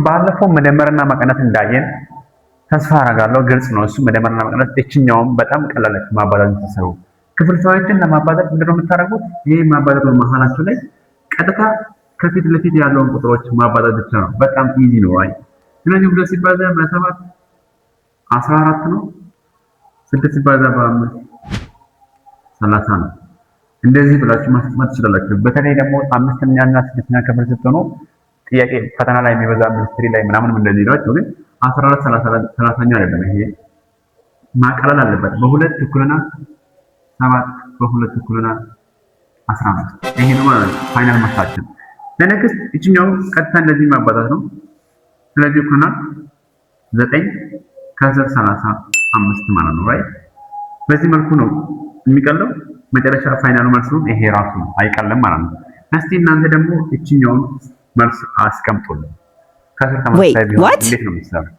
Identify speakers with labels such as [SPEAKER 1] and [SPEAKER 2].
[SPEAKER 1] ባለፈው መደመርና መቀነስ እንዳየን ተስፋ አደርጋለሁ ግልጽ ነው እሱ መደመርና መቀነስ እችኛውም በጣም ቀላል ማባዛት ተሰሩ ክፍልፋዮችን ለማባዛት ምንድነው የምታደርጉት ይሄ ማባዛት በመሃላቸው ላይ ቀጥታ ከፊት ለፊት ያለውን ቁጥሮች ማባዛት ብቻ ነው በጣም ኢዚ ነው አይ ስለዚህ 2 ሲባዛ በ7 14 ነው 6 ሲባዛ በ5 30 ነው እንደዚህ ብላችሁ ማስቀመጥ ትችላላችሁ በተለይ ደግሞ 5ኛ እና 6ኛ ክፍል ስትሆኑ ጥያቄ ፈተና ላይ የሚበዛ ሚኒስትሪ ላይ ምናምን እንደዚህ ነው ግን 14 30ኛ አይደለም ይሄ ማቀለል አለበት በሁለት እኩልና 7 በሁለት እኩልና 15 ይሄ ነው ማለት ፋይናል ማሳችን ለነክስት እቺኛው ቀጥታ እንደዚህ ማባዛት ነው ስለዚህ እኩልና 9 ከ10 35 ማለት ነው right በዚህ መልኩ ነው የሚቀለው መጨረሻ ፋይናል መልሱ ይሄ ራሱ ነው አይቀልም ማለት ነው እስቲ እናንተ ደግሞ እቺኛውን መልስ አስቀምጡልን ከስር ተመሳሳይ ቢሆን እንዴት ነው የሚሰራው